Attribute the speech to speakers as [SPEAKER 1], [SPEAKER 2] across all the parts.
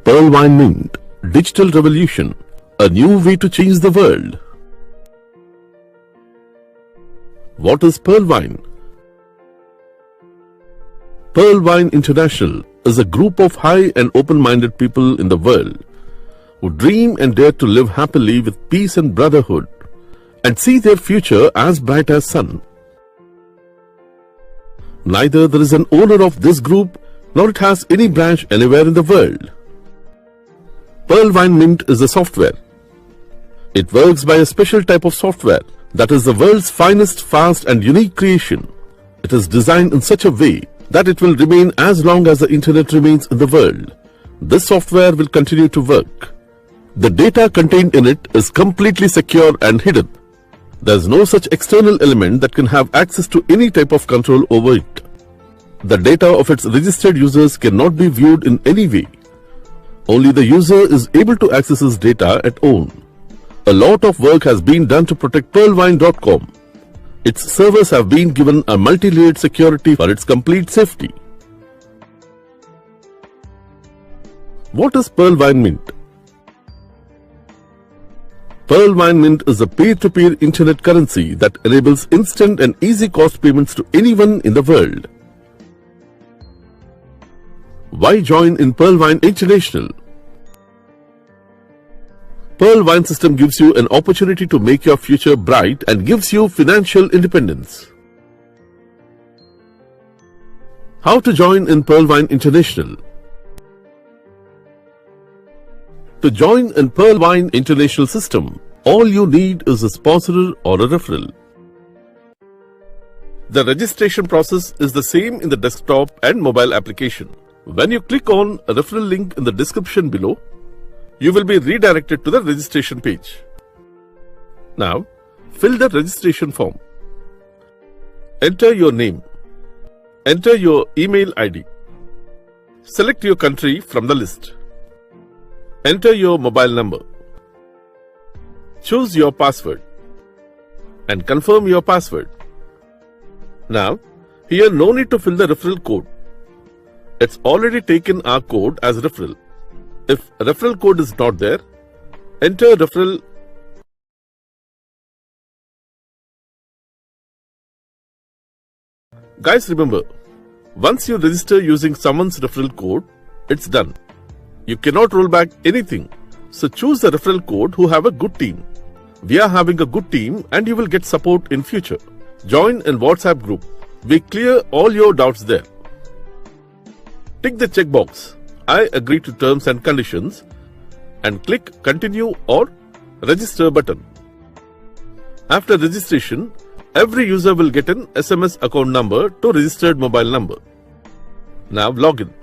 [SPEAKER 1] Pearlvine Mint, Digital Revolution, a new way to change the world. What is Pearlvine? Pearlvine International is a group of high and open-minded people in the world who dream and dare to live happily with peace and brotherhood and see their future as bright as sun. Neither there is an owner of this group nor it has any branch anywhere in the world. Pearlvine Mint is a software. It works by a special type of software that is the world's finest, fast and unique creation. It is designed in such a way that it will remain as long as the internet remains in the world. This software will continue to work. The data contained in it is completely secure and hidden. There is no such external element that can have access to any type of control over it. The data of its registered users cannot be viewed in any way. Only the user is able to access his data at own. A lot of work has been done to protect Pearlvine.com. Its servers have been given a multi-layered security for its complete safety. What is Pearlvine Mint? Pearlvine Mint is a peer-to-peer internet currency that enables instant and easy cost payments to anyone in the world. Why join in Pearlvine International? Pearlvine system gives you an opportunity to make your future bright and gives you financial independence. How to join in Pearlvine International? To join in Pearlvine International system, all you need is a sponsor or a referral. The registration process is the same in the desktop and mobile application. When you click on a referral link in the description below, you will be redirected to the registration page. Now, fill the registration form. Enter your name. Enter your email ID. Select your country from the list. Enter your mobile number. Choose your password and confirm your password. Now, here no need to fill the referral code. It's already taken our code as referral. If referral code is not there, enter referral. Guys, remember, once you register using someone's referral code, it's done. You cannot roll back anything. So choose the referral code who have a good team. We are having a good team and you will get support in future. Join in WhatsApp group. We clear all your doubts there. Tick the checkbox, I agree to terms and conditions, and click continue or register button. After registration, every user will get an SMS account number to registered mobile number. Now log in.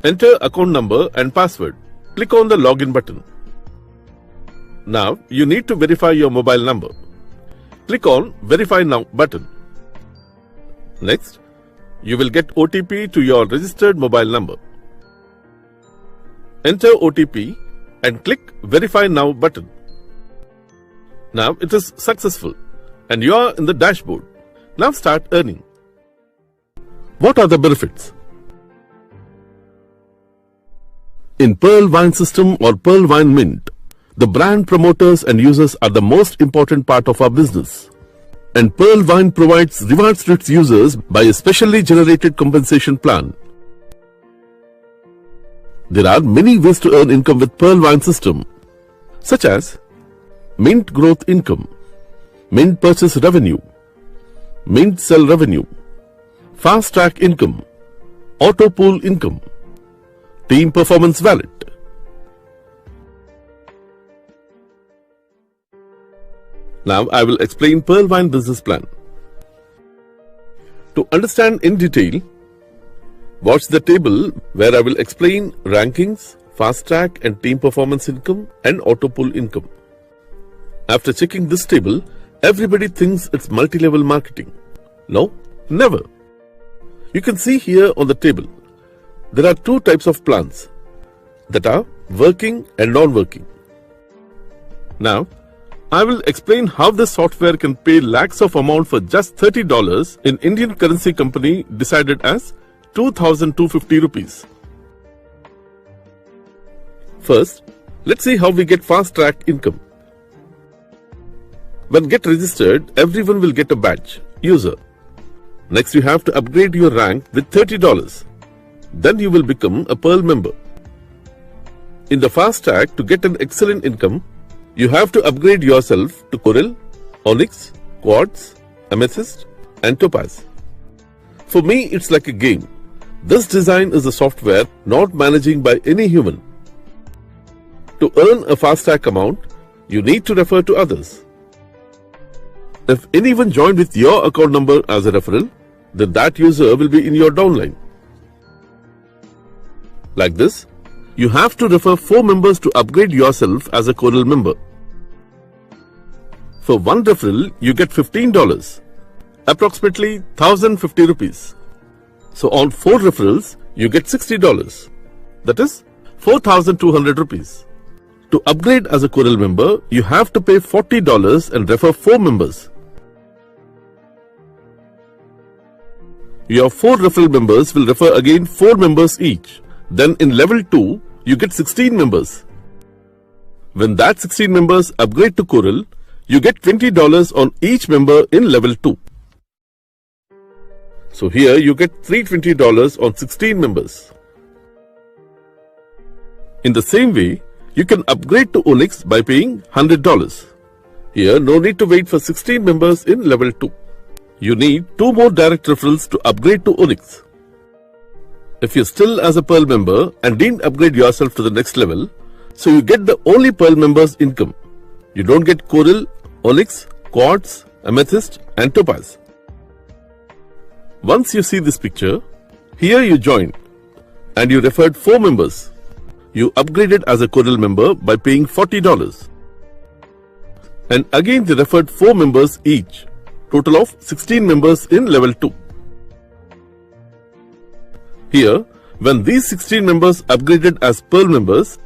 [SPEAKER 1] Enter account number and password. Click on the login button. Now you need to verify your mobile number. Click on Verify Now button. Next, you will get OTP to your registered mobile number. Enter OTP and click Verify Now button. Now it is successful and you are in the dashboard. Now start earning. What are the benefits? In Pearlvine system or Pearlvine Mint, the brand promoters and users are the most important part of our business. And Pearlvine provides rewards to its users by a specially generated compensation plan. There are many ways to earn income with Pearlvine system, such as Mint Growth Income, Mint Purchase Revenue, Mint Sell Revenue, Fast Track Income, Auto Pool Income, Team Performance Wallet. Now I will explain Pearlvine business plan. To understand in detail, watch the table where I will explain rankings, fast track and team performance income and auto pool income. After checking this table, everybody thinks it's multi-level marketing. No, never. You can see here on the table, there are two types of plans that are working and non-working. Now, I will explain how this software can pay lakhs of amount for just $30 in Indian currency company decided as 2,250 rupees. First, let's see how we get fast track income. When get registered, everyone will get a badge, user. Next, you have to upgrade your rank with $30. Then you will become a Pearl member. In the fast track, to get an excellent income, you have to upgrade yourself to Coral, Onyx, Quartz, Amethyst and Topaz. For me, it's like a game. This design is a software not managing by any human. To earn a fast track amount, you need to refer to others. If anyone joined with your account number as a referral, then that user will be in your downline. Like this, you have to refer 4 members to upgrade yourself as a Coral member. For one referral, you get $15, approximately 1050 rupees. So on 4 referrals, you get $60. That is 4200 rupees. To upgrade as a Coral member, you have to pay $40 and refer 4 members. Your 4 referral members will refer again 4 members each. Then in level 2, you get 16 members. When that 16 members upgrade to Coral, you get $20 on each member in level 2. So here you get $320 on 16 members. In the same way, you can upgrade to Onyx by paying $100. Here no need to wait for 16 members in level 2. You need 2 more direct referrals to upgrade to Onyx. If you're still as a Pearl member and didn't upgrade yourself to the next level, so you get the only Pearl members income. You don't get Coral, Onyx, Quartz, Amethyst and Topaz. Once you see this picture, here you joined and you referred 4 members. You upgraded as a Coral member by paying $40. And again they referred 4 members each, total of 16 members in level 2. Here, when these 16 members upgraded as Pearl members,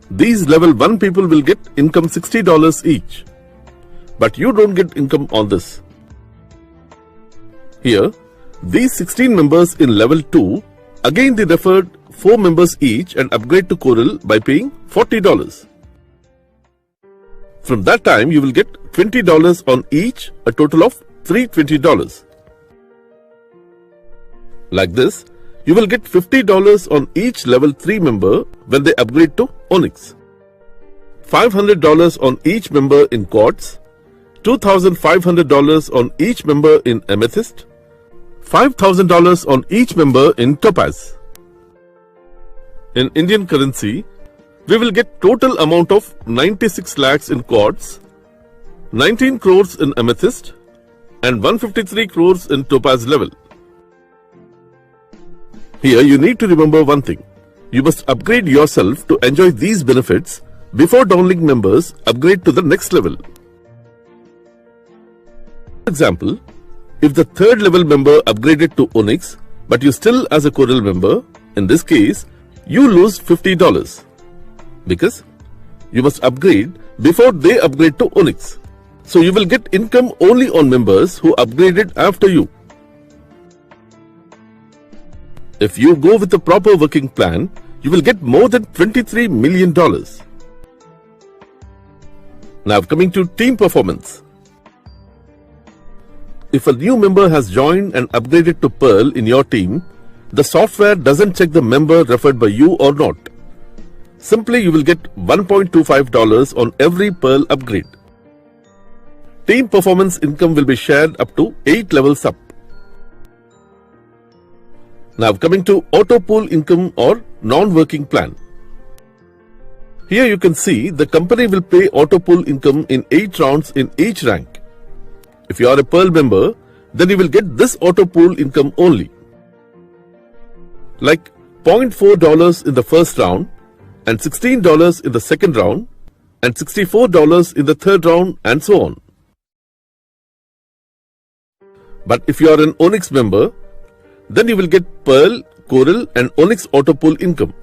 [SPEAKER 1] these level 1 people will get income $60 each. But you don't get income on this. Here, these 16 members in level 2, again they referred 4 members each and upgrade to Coral by paying $40. From that time, you will get $20 on each, a total of $320. Like this, you will get $50 on each level 3 member when they upgrade to Onyx, $500 on each member in Quartz, $2,500 on each member in Amethyst, $5,000 on each member in Topaz. In Indian currency, we will get total amount of 96 lakhs in Quartz, 19 crores in Amethyst and 153 crores in Topaz level. Here you need to remember one thing. You must upgrade yourself to enjoy these benefits before downlink members upgrade to the next level. For example, if the 3rd level member upgraded to Onyx, but you still as a Coral member, in this case, you lose $50 because you must upgrade before they upgrade to Onyx. So you will get income only on members who upgraded after you. If you go with a proper working plan, you will get more than $23 million. Now coming to team performance. If a new member has joined and upgraded to Pearl in your team, the software doesn't check the member referred by you or not. Simply you will get $1.25 on every Pearl upgrade. Team performance income will be shared up to 8 levels up. Now coming to auto pool income or non-working plan. Here you can see the company will pay auto pool income in 8 rounds in each rank. If you are a Pearl member, then you will get this auto pool income only. Like $0.4 in the first round and $16 in the second round and $64 in the third round and so on. But if you are an Onyx member, then you will get Pearl, Coral and Onyx auto pool income.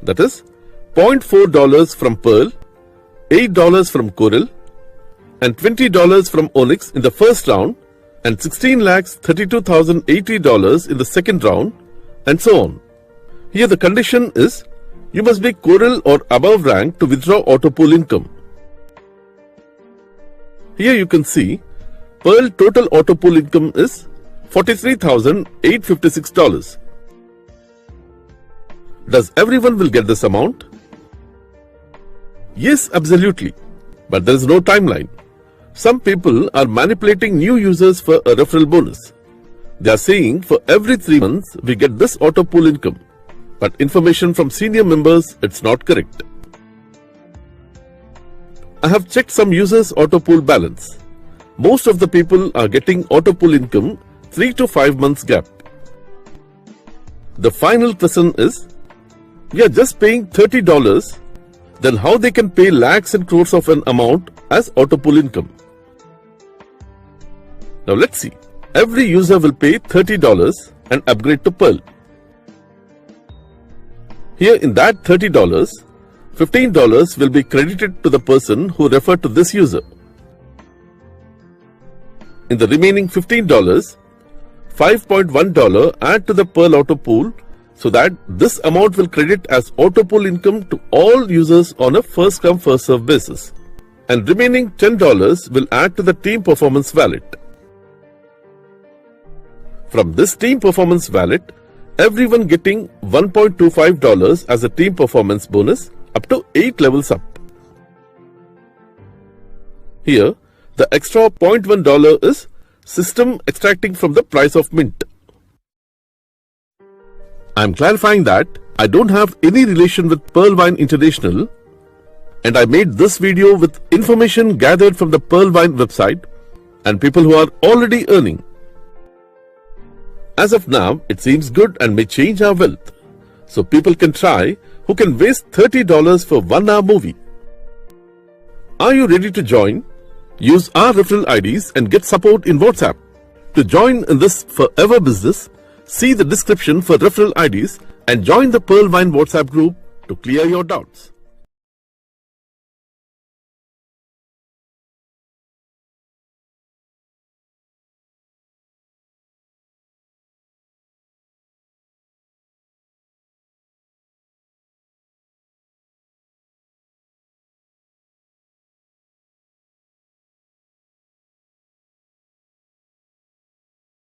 [SPEAKER 1] That is $0.4 from Pearl, $8 from Coral and $20 from Onyx in the first round and $16,32,080 in the second round and so on. Here the condition is You must be Coral or above rank to withdraw Autopool income. Here you can see Pearl total Autopool income is $43,856. Does everyone will get this amount? Yes, absolutely. But there is no timeline. Some people are manipulating new users for a referral bonus. They are saying for every 3 months we get this Autopool income. But information from senior members, it's not correct. I have checked some users' Autopool balance. Most of the people are getting Autopool income 3 to 5 months gap. The final question is, we are just paying $30, then how they can pay lakhs and crores of an amount as Autopool income? Now let's see. Every user will pay $30 and upgrade to Pearl. Here in that $30, $15 will be credited to the person who referred to this user. In the remaining $15, $5.1 add to the Pearl Autopool so that this amount will credit as Autopool income to all users on a first come first serve basis. And remaining $10 will add to the team performance wallet. From this team performance wallet, everyone getting $1.25 as a team performance bonus up to 8 levels up. Here, the extra $0.1 is system extracting from the price of mint. I am clarifying that I don't have any relation with Pearlvine International, and I made this video with information gathered from the Pearlvine website and people who are already earning. As of now, it seems good and may change our wealth. So people can try who can waste $30 for 1 hour movie. Are you ready to join? Use our referral IDs and get support in WhatsApp. To join in this forever business, see the description for referral IDs and join the Pearlvine WhatsApp group to clear your doubts.